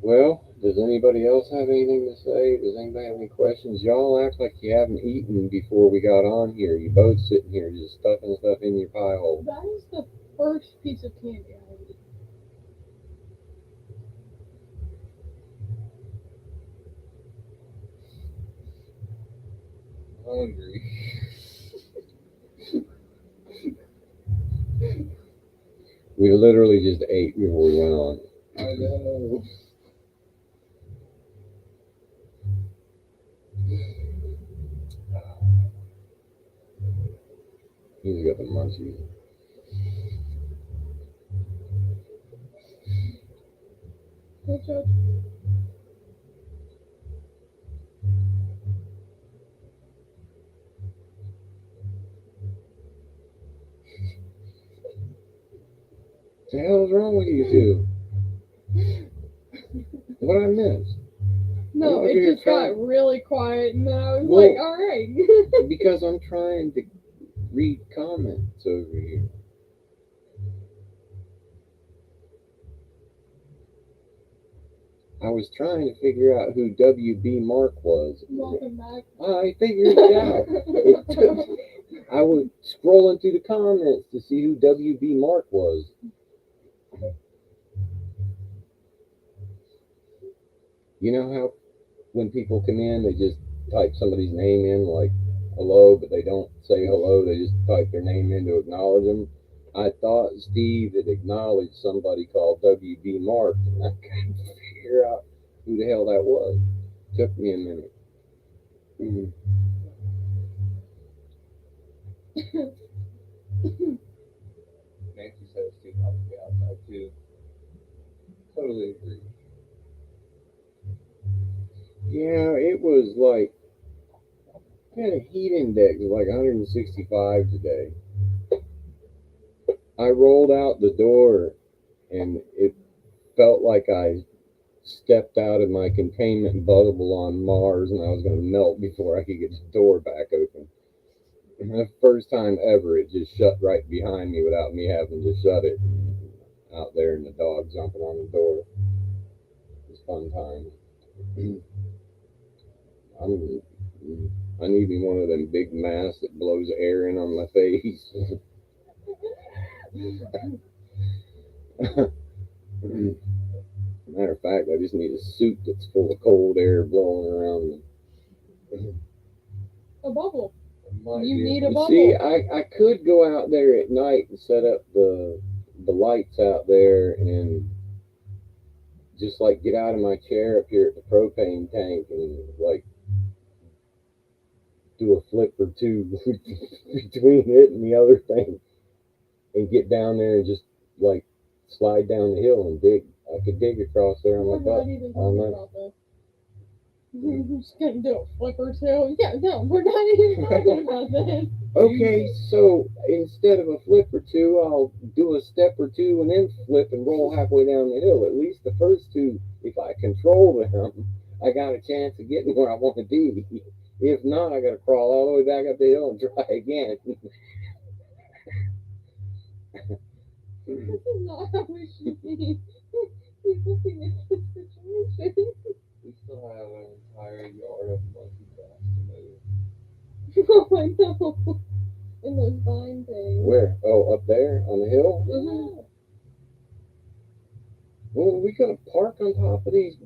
Well, does anybody else have anything to say? Does anybody have any questions? Y'all act like you haven't eaten before we got on here. You both sitting here just stuffing stuff in your pie hole. That is the first piece of candy I eat. Hungry. We literally just ate before we went on. I know. He's got the munchies. Hey, Judge. the hell's wrong with you two? What I missed? No, over it here just got trying- really quiet, and then I was Well- like, all right. Because I'm trying to read comments over here. I was trying to figure out who WB Mark was. Welcome back. I figured it out. It took, I was scrolling through the comments to see who WB Mark was. You know how when people come in, they just type somebody's name in, like hello, but they don't say hello, they just type their name in to acknowledge them. I thought Steve had acknowledged somebody called WB Mark, and I couldn't figure out who the hell that was. Took me a minute. Mhm. Nancy says too, probably outside too. Totally agree. Yeah, it was like, had a heat index of like 165 today. I rolled out the door and it felt like I stepped out of my containment bubble on Mars and I was going to melt before I could get the door back open. And the first time ever, it just shut right behind me without me having to shut it. Out there and the dog jumping on the door. It was fun time. I need me one of them big masks that blows air in on my face. Matter of fact, I just need a suit that's full of cold air blowing around me. A bubble. Might You be need able a bubble. See, I could go out there at night and set up the lights out there and just like get out of my chair up here at the propane tank and like do a flip or two between it and the other thing and get down there and just like slide down the hill and dig. I could dig across there on We're my butt not even all talking night. about this. We're just gonna do a flip or two. Yeah, no, we're not even talking about this. Okay, so instead of a flip or two, I'll do a step or two and then flip and roll halfway down the hill. At least the first two, if I control them, I got a chance of getting where I want to be. If not, I got to crawl all the way back up the hill and try again. This is not how we should be. He's looking at the situation. We still have an entire yard of monkey grass to move. Oh, I know. In those vine things. Where? Oh, up there on the hill? Mhm. Well, we could have parked on top of these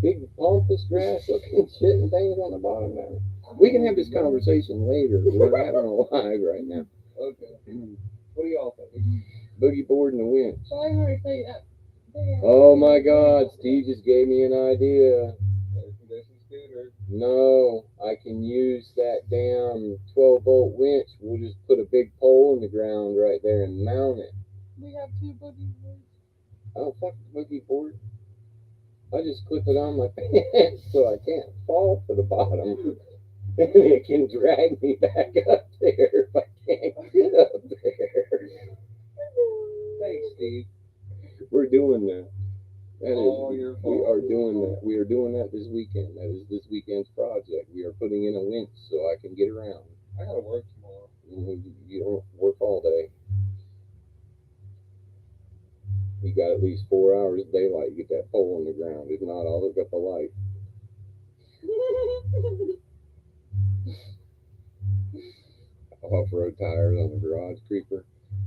big pompous grass looking shit and things on the bottom there. We can have this conversation later. We're having a live right now. Okay. What do y'all think? Boogie board and the winch. So I heard say that. Oh my God, Steve just gave me an idea. Air conditioned scooter. No, I can use that damn 12-volt winch. We'll just put a big pole in the ground right there and mount it. We have two boogie boards. I don't fuck the boogie board. I just clip it on my pants so I can't fall to the bottom. And it can drag me back up there if I can't get up there. Thanks, Steve. We're doing that. That All is, your we fault. are doing that. We are doing that this weekend. That is this weekend's project. We are putting in a winch so I can get around. I gotta work tomorrow. You don't work all day. You got at least 4 hours of daylight. Get that pole in the ground. If not, I'll hook up a light. Off-road tires on the garage creeper.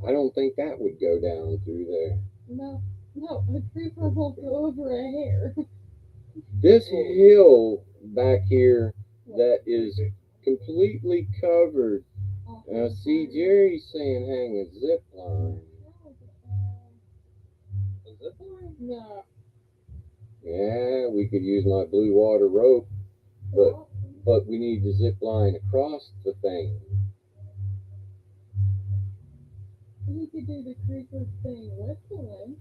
I don't think that would go down through there. No, the creeper won't go over a hair. This hill back here that is completely covered. And I see Jerry saying hang a zip line. A zip line? No. Yeah, we could use my blue water rope, but we need to zip line across the thing. You could do the creeper thing with the winch.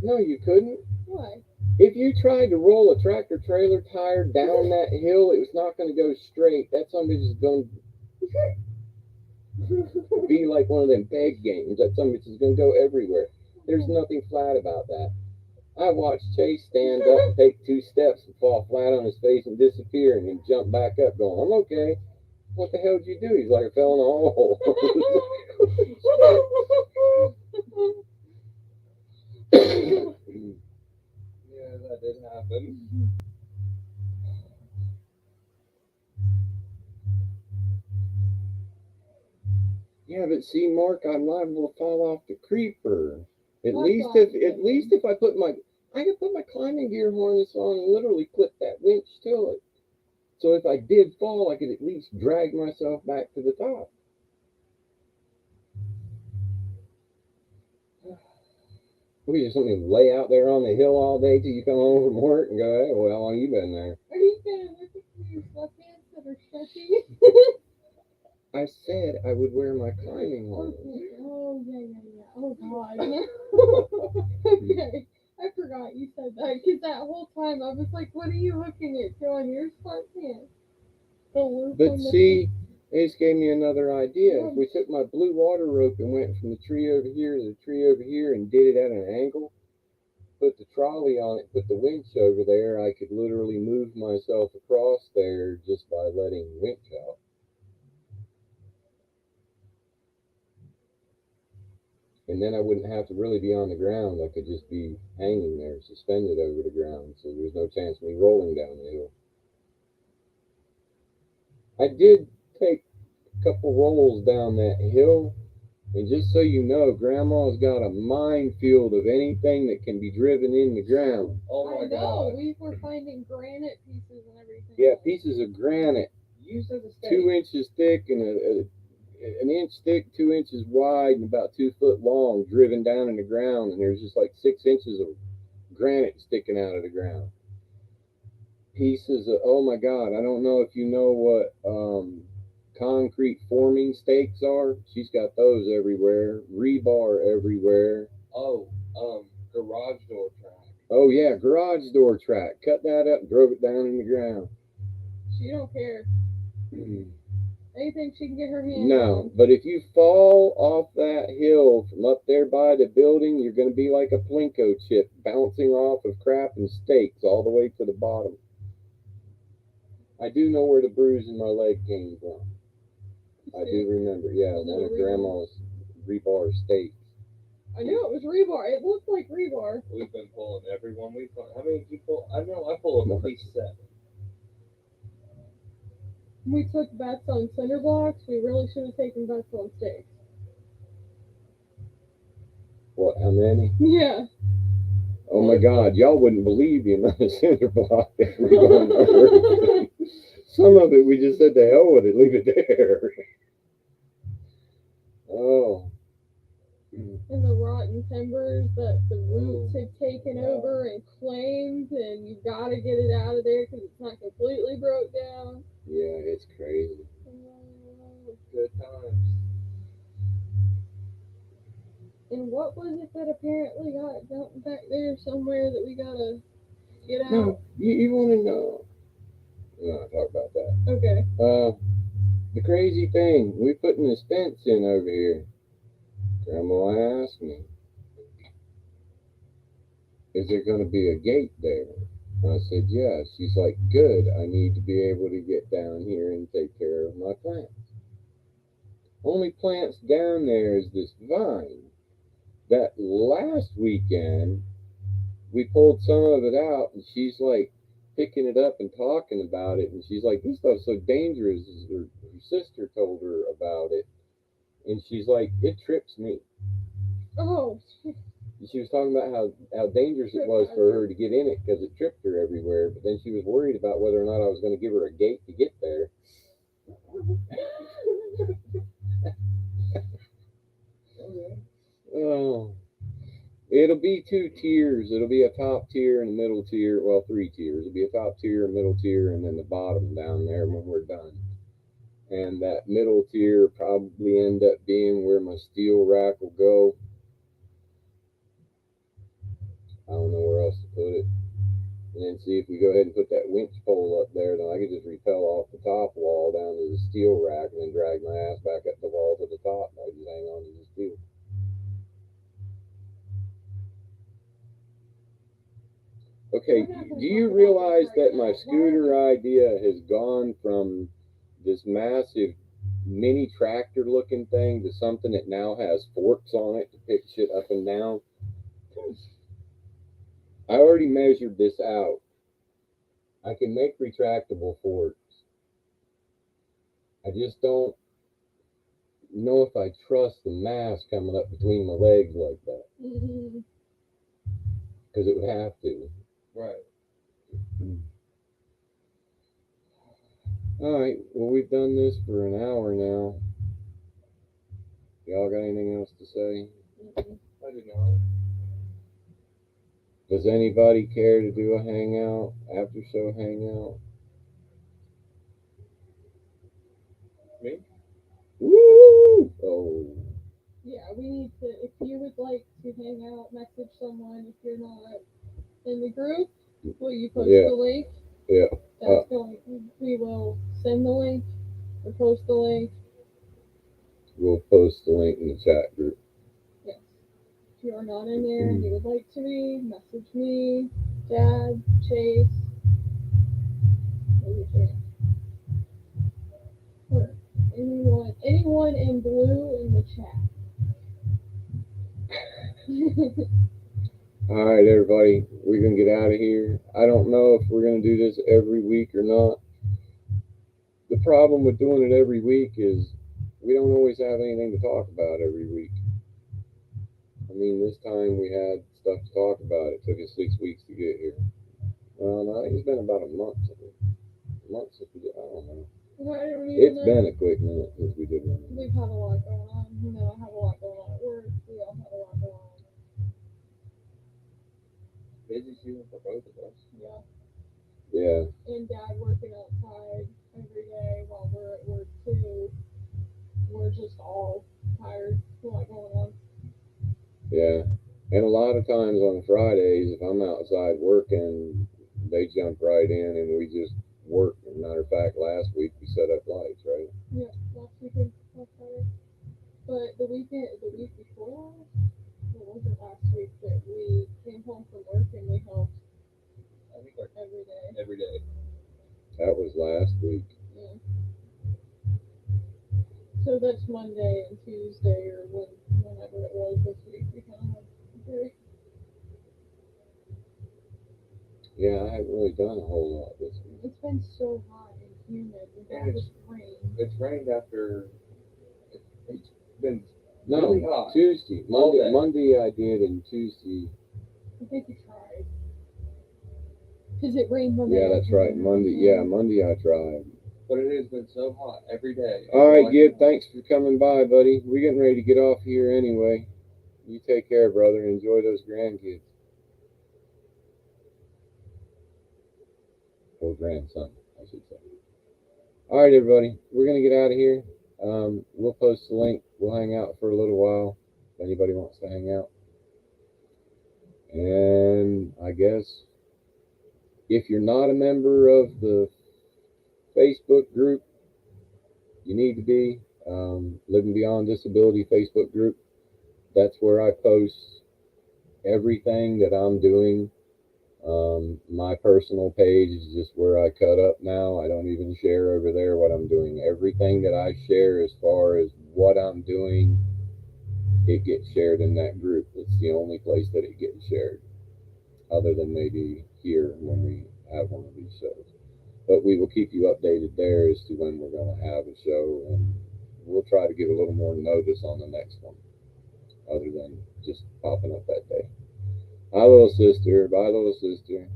No, you couldn't. Why? If you tried to roll a tractor trailer tire down that hill, it was not going to go straight. That something is going to be like one of them peg games. That something is going to go everywhere. There's nothing flat about that. I watched Chase stand up, take 2 steps, and fall flat on his face and disappear, and then jump back up, going, "I'm okay." What the hell did you do? He's like, "I fell in a hole." Yeah, that did happen. Yeah, but see, Mark, I'm liable to fall off the creeper. At That's least what I'm if I could put my climbing gear harness on and literally clip that winch to it. So if I did fall, I could at least drag myself back to the top. We just want me to lay out there on the hill all day till you come home from work and go, "Hey, well, how long you been there?" Are you gonna look at your sweatpants that are stretchy? I said I would wear my climbing harness. Okay. Oh yeah. Oh god. Okay. I forgot you said that because that whole time I was like, "What are you looking at, John? Your sweatpants." But see, it just gave me another idea. If we took my blue water rope and went from the tree over here to the tree over here and did it at an angle, put the trolley on it, put the winch over there, I could literally move myself across there just by letting the winch out. And then I wouldn't have to really be on the ground. I could just be hanging there, suspended over the ground, so there's no chance of me rolling down the hill. I did take a couple rolls down that hill, and just so you know, Grandma's got a minefield of anything that can be driven in the ground. Oh I my know. god. We were finding granite pieces and everything. Yeah, pieces of granite, You said the steak. 2 inches thick and an inch thick, 2 inches wide, and about 2 foot long, driven down in the ground, and there's just like 6 inches of granite sticking out of the ground. Pieces of, oh my god, I don't know if you know what concrete forming stakes are. She's got those everywhere. Rebar everywhere. Oh, garage door track. Oh yeah, garage door track. Cut that up and drove it down in the ground. She don't care. Anything she can get her hands No, on. but if you fall off that hill from up there by the building, you're going to be like a Plinko chip bouncing off of crap and stakes all the way to the bottom. I do know where the bruise in my leg came from. I do remember, yeah, Was it one of rebar? Grandma's rebar stakes. I knew it was rebar. It looked like rebar. We've been pulling everyone we find. How many did you pull? I know I pull at least 7. We took bets on cinder blocks. We really should have taken bets on stakes. What, how many? Yeah. Oh my god, y'all wouldn't believe the amount of cinder block that we unearthed. Some of it we just said to hell with it, leave it there. Oh. And the rotten timbers that the roots had taken over and claimed, and you gotta get it out of there because it's not completely broke down. Yeah, it's crazy. Good times. And what was it that apparently got dumped back there somewhere that we gotta get out? No, you want to know? No, talk about that. Okay. The crazy thing, we putting this fence in over here. Grandma asked me, "Is there going to be a gate there?" I said, "Yeah." She's like, "Good. I need to be able to get down here and take care of my plants." Only plants down there is this vine. That last weekend, we pulled some of it out, and she's like picking it up and talking about it, and she's like, "This stuff's so dangerous." Her sister told her about it, and she's like, "It trips me." Oh. She was talking about how dangerous it was for her to get in it because it tripped her everywhere, but then she was worried about whether or not I was going to give her a gate to get there. Oh. It'll be 2 tiers. It'll be a top tier and a middle tier. Well, 3 tiers. It'll be a top tier, a middle tier, and then the bottom down there when we're done. And that middle tier probably end up being where my steel rack will go. I don't know where else to put it. And then see if we go ahead and put that winch pole up there, then I could just rappel off the top wall down to the steel rack and then drag my ass back up the wall to the top. I just hang on to the steel. Okay, do you realize that my scooter idea has gone from this massive mini tractor looking thing to something that now has forks on it to pick shit up and down? I already measured this out. I can make retractable forks. I just don't know if I trust the mass coming up between my legs like that. Because it would have to. Right. Alright, well, we've done this for an hour now. Y'all got anything else to say? I do not. Does anybody care to do a hangout, after show hangout? Me? Woo! Oh. Yeah, we need to. If you would like to hang out, message someone. If you're not in the group, will you post Yeah. the link? Yeah. That's going. We will send the link or post the link. We'll post the link in the chat group. Yes. If you are not in there and you would like to be, message me, Dad, Chase, maybe Chase, or anyone in blue in the chat. Alright, everybody, we're going to get out of here. I don't know if we're going to do this every week or not. The problem with doing it every week is we don't always have anything to talk about every week. I mean, this time we had stuff to talk about. It took us 6 weeks to get here. Well, no, it's been about a month. I don't know. I don't even It's know. been a quick minute since we did one. We've had a lot going on. You know, I have a lot going on at work. We all have a lot going on. Busy season for both of us. Yeah. Yeah. And Dad working outside every day while we're at work too. We're just all tired. A lot going on. Yeah. And a lot of times on Fridays, if I'm outside working, they jump right in and we just work. As a matter of fact, last week we set up lights, right? Yeah, last weekend, last Friday. But the week before last, what was it last week that we came home from work and we helped I think like every day. every day. That was last week. Yeah. So that's Monday and Tuesday or whenever it was this week. We kind of had a break. Yeah, I haven't really done a whole lot this week. It's been so hot and humid. We've And had this rain. It's rained after. It's been No, really hot. Tuesday. All day. Monday I did, and Tuesday. I think you tried. Because it rained Monday. Yeah, that's right. Monday I tried. But it has been so hot every day. All right, Gib, thanks for coming by, buddy. We're getting ready to get off here anyway. You take care, brother. Enjoy those grandkids. Or grandson, I should say. All right, everybody. We're going to get out of here. We'll post the link. We'll hang out for a little while if anybody wants to hang out. And I guess if you're not a member of the Facebook group, you need to be. Living Beyond Disability Facebook group. That's where I post everything that I'm doing. My personal page is just where I cut up now. I don't even share over there what I'm doing. Everything that I share as far as what I'm doing, it gets shared in that group. It's the only place that it gets shared, other than maybe here when we have one of these shows. But we will keep you updated there as to when we're going to have a show, and we'll try to give a little more notice on the next one, other than just popping up that day. Hi, little sister. Bye, little sister.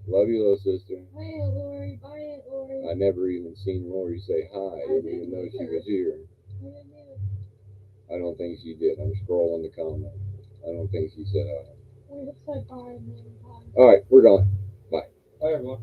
Love you, little sister. Hi, Aunt Lori. Bye, Aunt Lori. I never even seen Lori say hi. I didn't even know she was here. I didn't either. I don't think she did. I'm scrolling the comments. I don't think she said hi. We have said bye a million times. All right, we're going. Bye. Hi, everyone.